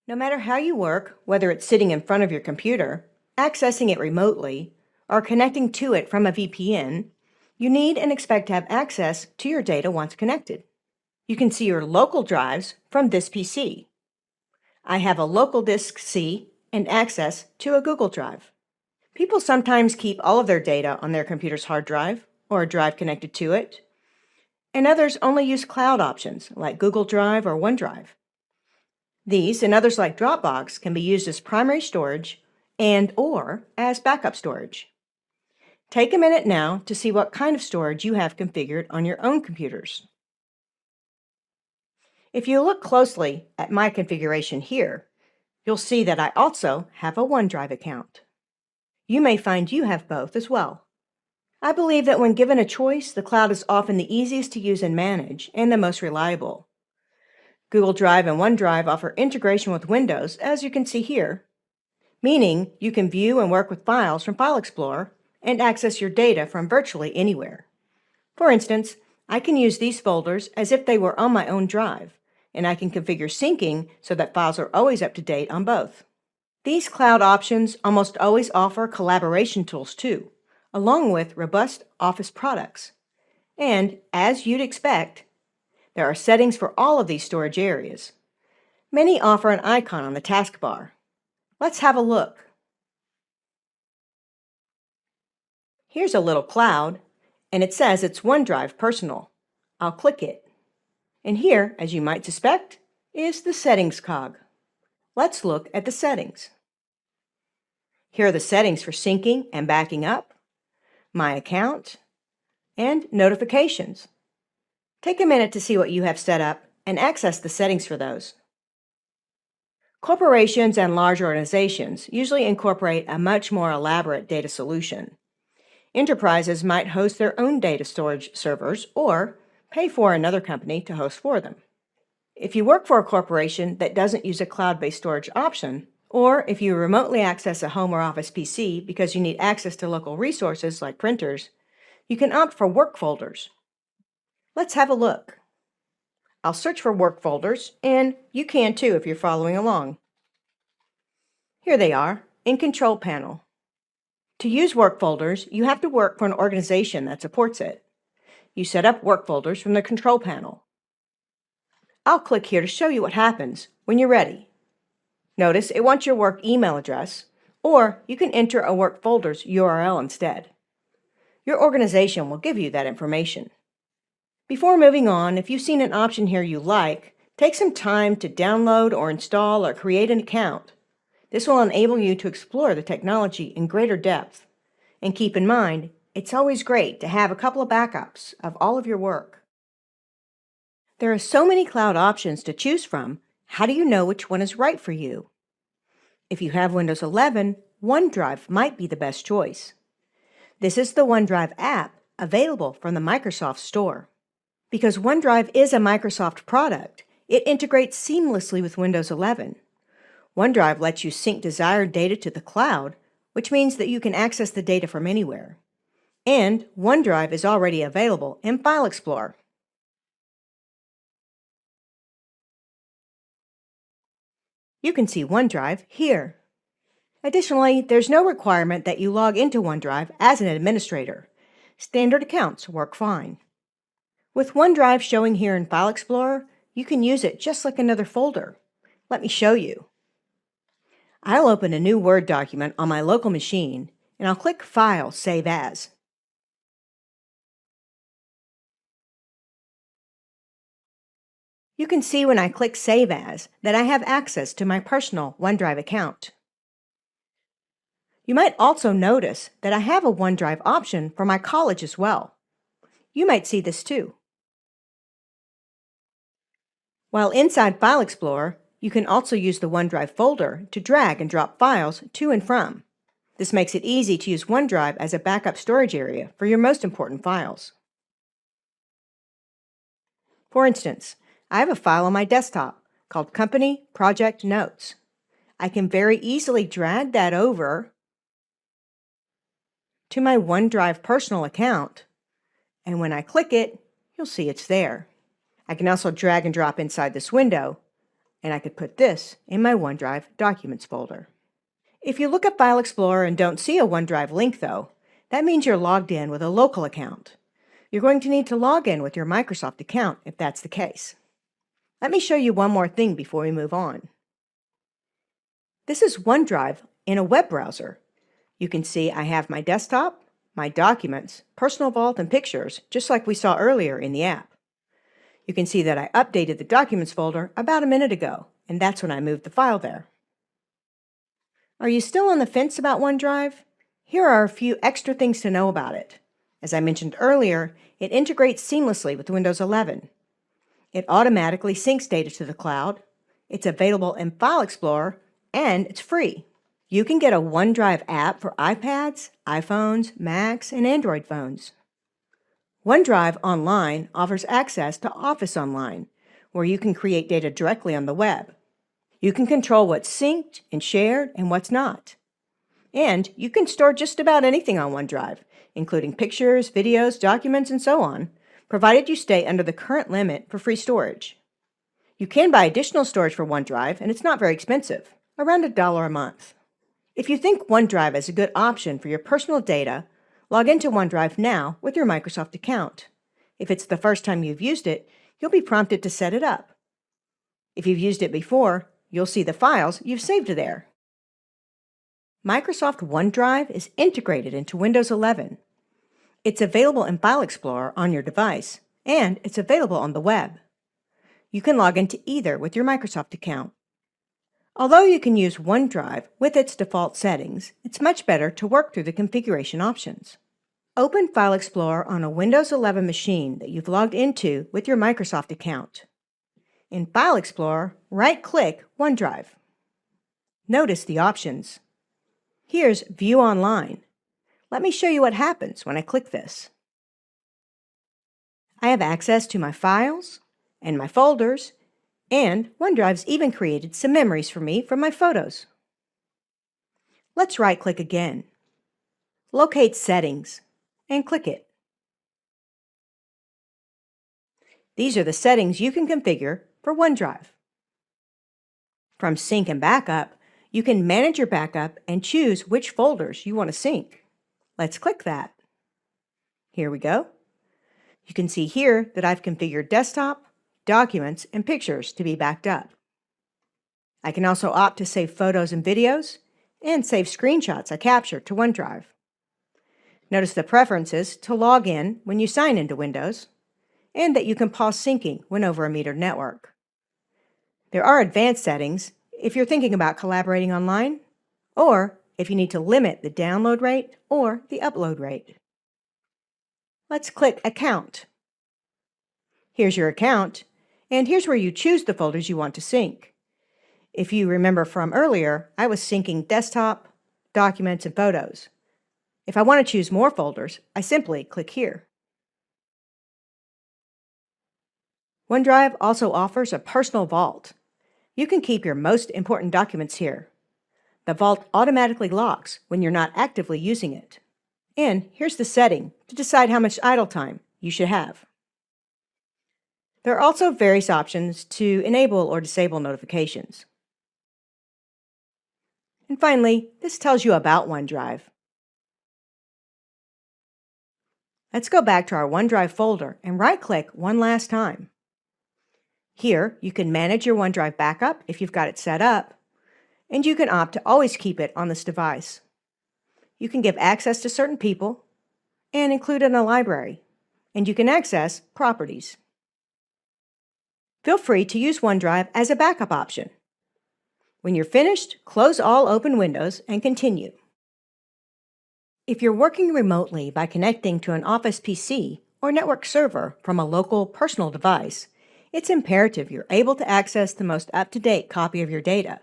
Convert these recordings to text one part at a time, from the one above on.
No matter how you work, whether it's sitting in front of your computer, accessing it remotely, or connecting to it from a VPN, you need and expect to have access to your data once connected. You can see your local drives from this PC. I have a local disk C and access to a Google Drive. People sometimes keep all of their data on their computer's hard drive or a drive connected to it, and others only use cloud options like Google Drive or OneDrive. These and others like Dropbox can be used as primary storage and/or as backup storage. Take a minute now to see what kind of storage you have configured on your own computers. If you look closely at my configuration here, you'll see that I also have a OneDrive account. You may find you have both as well. I believe that when given a choice, the cloud is often the easiest to use and manage and the most reliable. Google Drive and OneDrive offer integration with Windows, as you can see here, meaning you can view and work with files from File Explorer and access your data from virtually anywhere. For instance, I can use these folders as if they were on my own drive, and I can configure syncing so that files are always up to date on both. These cloud options almost always offer collaboration tools too, along with robust Office products. And, as you'd expect, there are settings for all of these storage areas. Many offer an icon on the taskbar. Let's have a look. Here's a little cloud, and it says it's OneDrive Personal. I'll click it. And here, as you might suspect, is the Settings cog. Let's look at the settings. Here are the settings for syncing and backing up, My Account, and Notifications. Take a minute to see what you have set up and access the settings for those. Corporations and large organizations usually incorporate a much more elaborate data solution. Enterprises might host their own data storage servers or pay for another company to host for them. If you work for a corporation that doesn't use a cloud-based storage option, or if you remotely access a home or office PC because you need access to local resources like printers, you can opt for work folders. Let's have a look. I'll search for work folders, and you can too if you're following along. Here they are, in Control Panel. To use work folders, you have to work for an organization that supports it. You set up work folders from the Control Panel. I'll click here to show you what happens when you're ready. Notice it wants your work email address, or you can enter a work folder's URL instead. Your organization will give you that information. Before moving on, if you've seen an option here you like, take some time to download or install or create an account. This will enable you to explore the technology in greater depth. And keep in mind, it's always great to have a couple of backups of all of your work. There are so many cloud options to choose from. How do you know which one is right for you? If you have Windows 11, OneDrive might be the best choice. This is the OneDrive app available from the Microsoft Store. Because OneDrive is a Microsoft product, it integrates seamlessly with Windows 11. OneDrive lets you sync desired data to the cloud, which means that you can access the data from anywhere. And OneDrive is already available in File Explorer. You can see OneDrive here. Additionally, there's no requirement that you log into OneDrive as an administrator. Standard accounts work fine. With OneDrive showing here in File Explorer, you can use it just like another folder. Let me show you. I'll open a new Word document on my local machine, and I'll click File, Save As. You can see when I click Save As that I have access to my personal OneDrive account. You might also notice that I have a OneDrive option for my college as well. You might see this too. While inside File Explorer, you can also use the OneDrive folder to drag and drop files to and from. This makes it easy to use OneDrive as a backup storage area for your most important files. For instance, I have a file on my desktop called Company Project Notes. I can very easily drag that over to my OneDrive personal account, and when I click it, you'll see it's there. I can also drag and drop inside this window, and I could put this in my OneDrive Documents folder. If you look at File Explorer and don't see a OneDrive link, though, that means you're logged in with a local account. You're going to need to log in with your Microsoft account if that's the case. Let me show you one more thing before we move on. This is OneDrive in a web browser. You can see I have my desktop, my documents, personal vault, and pictures, just like we saw earlier in the app. You can see that I updated the Documents folder about a minute ago, and that's when I moved the file there. Are you still on the fence about OneDrive? Here are a few extra things to know about it. As I mentioned earlier, it integrates seamlessly with Windows 11. It automatically syncs data to the cloud. It's available in File Explorer, and it's free. You can get a OneDrive app for iPads, iPhones, Macs, and Android phones. OneDrive Online offers access to Office Online, where you can create data directly on the web. You can control what's synced and shared and what's not. And you can store just about anything on OneDrive, including pictures, videos, documents, and so on, provided you stay under the current limit for free storage. You can buy additional storage for OneDrive, and it's not very expensive, around $1 a month. If you think OneDrive is a good option for your personal data, log into OneDrive now with your Microsoft account. If it's the first time you've used it, you'll be prompted to set it up. If you've used it before, you'll see the files you've saved there. Microsoft OneDrive is integrated into Windows 11. It's available in File Explorer on your device, and it's available on the web. You can log into either with your Microsoft account. Although you can use OneDrive with its default settings, it's much better to work through the configuration options. Open File Explorer on a Windows 11 machine that you've logged into with your Microsoft account. In File Explorer, right-click OneDrive. Notice the options. Here's View Online. Let me show you what happens when I click this. I have access to my files and my folders, and OneDrive's even created some memories for me from my photos. Let's right-click again. Locate Settings, and click it. These are the settings you can configure for OneDrive. From Sync and Backup, you can manage your backup and choose which folders you want to sync. Let's click that. Here we go. You can see here that I've configured Desktop, Documents, and Pictures to be backed up. I can also opt to save photos and videos, and save screenshots I captured to OneDrive. Notice the preferences to log in when you sign into Windows, and that you can pause syncing when over a metered network. There are advanced settings if you're thinking about collaborating online, or if you need to limit the download rate or the upload rate. Let's click Account. Here's your account, and here's where you choose the folders you want to sync. If you remember from earlier, I was syncing Desktop, Documents, and Photos. If I want to choose more folders, I simply click here. OneDrive also offers a personal vault. You can keep your most important documents here. The vault automatically locks when you're not actively using it. And here's the setting to decide how much idle time you should have. There are also various options to enable or disable notifications. And finally, this tells you about OneDrive. Let's go back to our OneDrive folder and right-click one last time. Here, you can manage your OneDrive backup if you've got it set up, and you can opt to always keep it on this device. You can give access to certain people and include it in a library, and you can access properties. Feel free to use OneDrive as a backup option. When you're finished, close all open windows and continue. If you're working remotely by connecting to an office PC or network server from a local personal device, it's imperative you're able to access the most up-to-date copy of your data.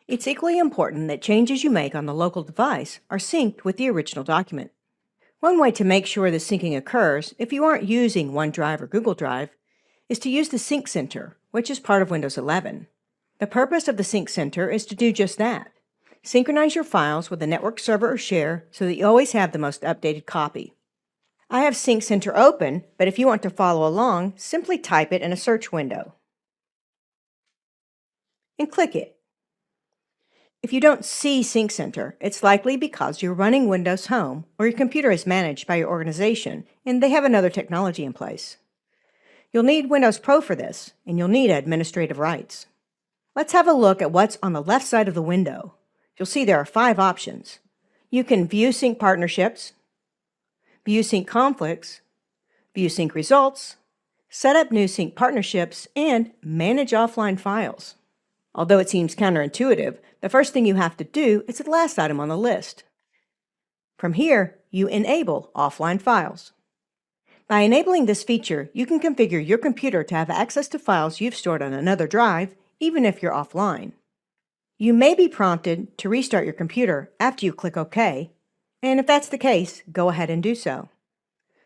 It's equally important that changes you make on the local device are synced with the original document. One way to make sure the syncing occurs if you aren't using OneDrive or Google Drive is to use the Sync Center, which is part of Windows 11. The purpose of the Sync Center is to do just that. Synchronize your files with a network server or share so that you always have the most updated copy. I have Sync Center open, but if you want to follow along, simply type it in a search window. and click it. If you don't see Sync Center, it's likely because you're running Windows Home or your computer is managed by your organization and they have another technology in place. You'll need Windows Pro for this, and you'll need administrative rights. Let's have a look at what's on the left side of the window. You'll see there are 5 options. You can view sync partnerships, view sync conflicts, view sync results, set up new sync partnerships, and manage offline files. Although it seems counterintuitive, the first thing you have to do is the last item on the list. From here, you enable offline files. By enabling this feature, you can configure your computer to have access to files you've stored on another drive, even if you're offline. You may be prompted to restart your computer after you click OK, and if that's the case, go ahead and do so.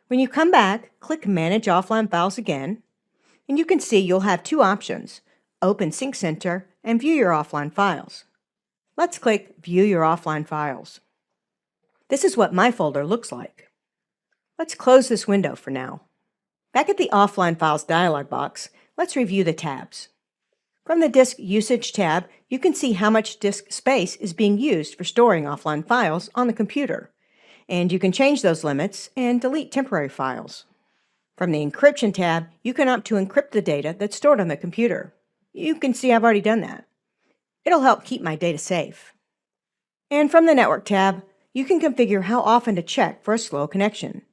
When you come back, click Manage Offline Files again, and you can see you'll have 2 options, Open Sync Center and View Your Offline Files. Let's click View Your Offline Files. This is what my folder looks like. Let's close this window for now. Back at the Offline Files dialog box, let's review the tabs. From the Disk Usage tab, you can see how much disk space is being used for storing offline files on the computer, and you can change those limits and delete temporary files. From the Encryption tab, you can opt to encrypt the data that's stored on the computer. You can see I've already done that. It'll help keep my data safe. And from the Network tab, you can configure how often to check for a slow connection.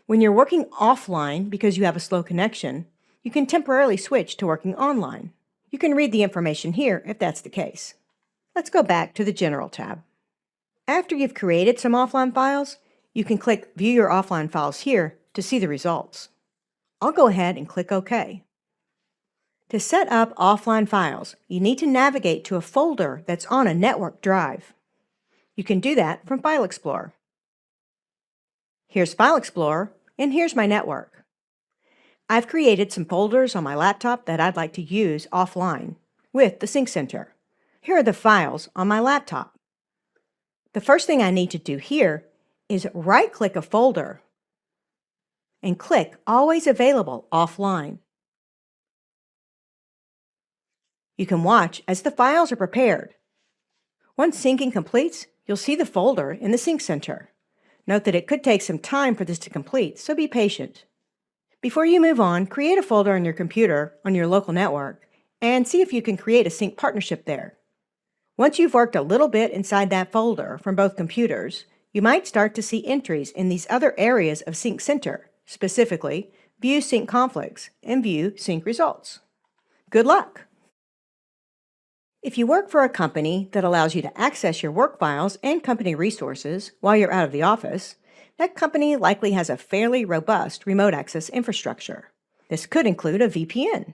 When you're working offline because you have a slow connection, you can temporarily switch to working online. You can read the information here if that's the case. Let's go back to the General tab. After you've created some offline files, you can click View Your Offline Files here to see the results. I'll go ahead and click OK. To set up offline files, you need to navigate to a folder that's on a network drive. You can do that from File Explorer. Here's File Explorer, and here's my network. I've created some folders on my laptop that I'd like to use offline with the Sync Center. Here are the files on my laptop. The first thing I need to do here is right-click a folder and click Always Available Offline. You can watch as the files are prepared. Once syncing completes, you'll see the folder in the Sync Center. Note that it could take some time for this to complete, so be patient. Before you move on, create a folder on your computer on your local network and see if you can create a sync partnership there. Once you've worked a little bit inside that folder from both computers, you might start to see entries in these other areas of Sync Center, specifically View Sync Conflicts and View Sync Results. Good luck! If you work for a company that allows you to access your work files and company resources while you're out of the office, that company likely has a fairly robust remote access infrastructure. This could include a VPN.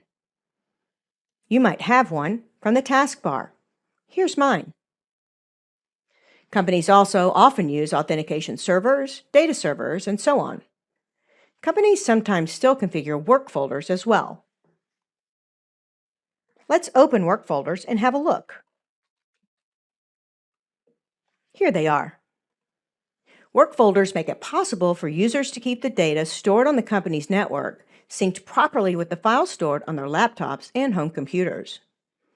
You might have one from the taskbar. Here's mine. Companies also often use authentication servers, data servers, and so on. Companies sometimes still configure work folders as well. Let's open work folders and have a look. Here they are. Work folders make it possible for users to keep the data stored on the company's network synced properly with the files stored on their laptops and home computers.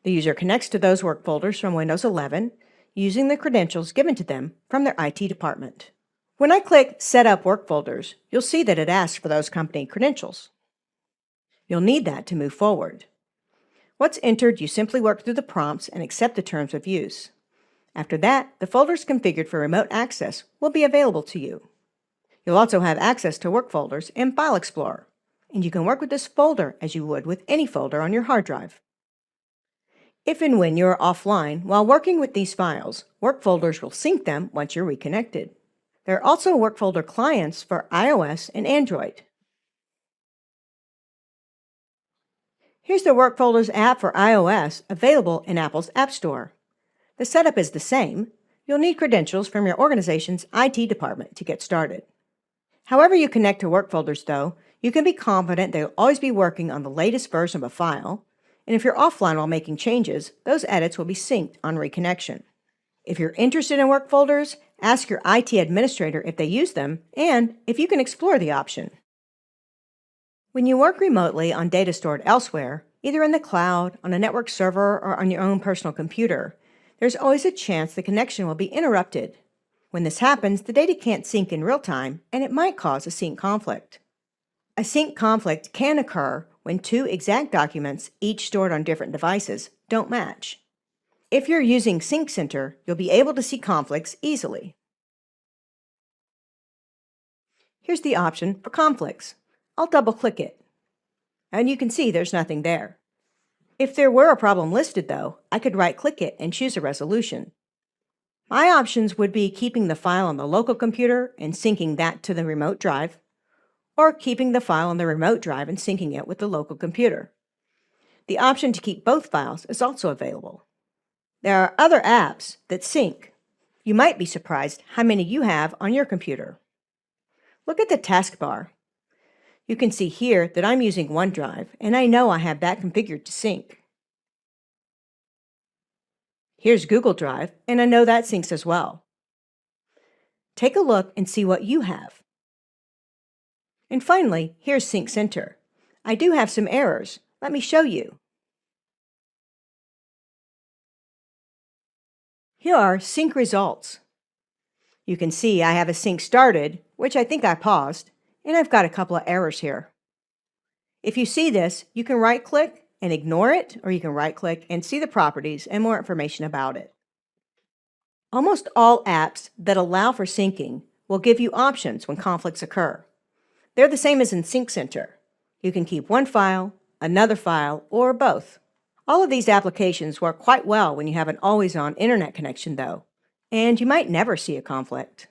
The user connects to those work folders from Windows 11 using the credentials given to them from their IT department. When I click Set Up Work Folders, you'll see that it asks for those company credentials. You'll need that to move forward. Once entered, you simply work through the prompts and accept the terms of use. After that, the folders configured for remote access will be available to you. You'll also have access to work folders in File Explorer, and you can work with this folder as you would with any folder on your hard drive. If and when you're offline while working with these files, work folders will sync them once you're reconnected. There are also work folder clients for iOS and Android. Here's the Work Folders app for iOS available in Apple's App Store. The setup is the same. You'll need credentials from your organization's IT department to get started. However you connect to work folders, though, you can be confident they'll always be working on the latest version of a file, and if you're offline while making changes, those edits will be synced on reconnection. If you're interested in work folders, ask your IT administrator if they use them and if you can explore the option. When you work remotely on data stored elsewhere, Either in the cloud, on a network server, or on your own personal computer, there's always a chance the connection will be interrupted. When this happens, the data can't sync in real time, and it might cause a sync conflict. A sync conflict can occur when two exact documents, each stored on different devices, don't match. If you're using Sync Center, you'll be able to see conflicts easily. Here's the option for conflicts. I'll double-click it, and you can see there's nothing there. If there were a problem listed, though, I could right-click it and choose a resolution. My options would be keeping the file on the local computer and syncing that to the remote drive, or keeping the file on the remote drive and syncing it with the local computer. The option to keep both files is also available. There are other apps that sync. You might be surprised how many you have on your computer. Look at the taskbar. You can see here that I'm using OneDrive, and I know I have that configured to sync. Here's Google Drive, and I know that syncs as well. Take a look and see what you have. And finally, here's Sync Center. I do have some errors. Let me show you. Here are sync results. You can see I have a sync started, which I think I paused, and I've got a couple of errors here. If you see this, you can right-click and ignore it, or you can right-click and see the properties and more information about it. Almost all apps that allow for syncing will give you options when conflicts occur. They're the same as in Sync Center. You can keep one file, another file, or both. All of these applications work quite well when you have an always-on internet connection, though, and you might never see a conflict.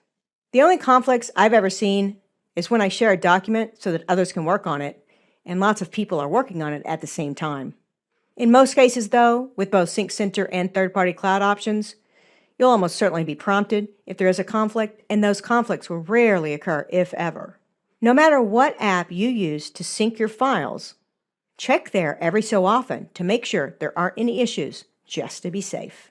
The only conflicts I've ever seen is when I share a document so that others can work on it, and lots of people are working on it at the same time. In most cases, though, with both Sync Center and third-party cloud options, you'll almost certainly be prompted if there is a conflict, and those conflicts will rarely occur, if ever. No matter what app you use to sync your files, check there every so often to make sure there aren't any issues, just to be safe.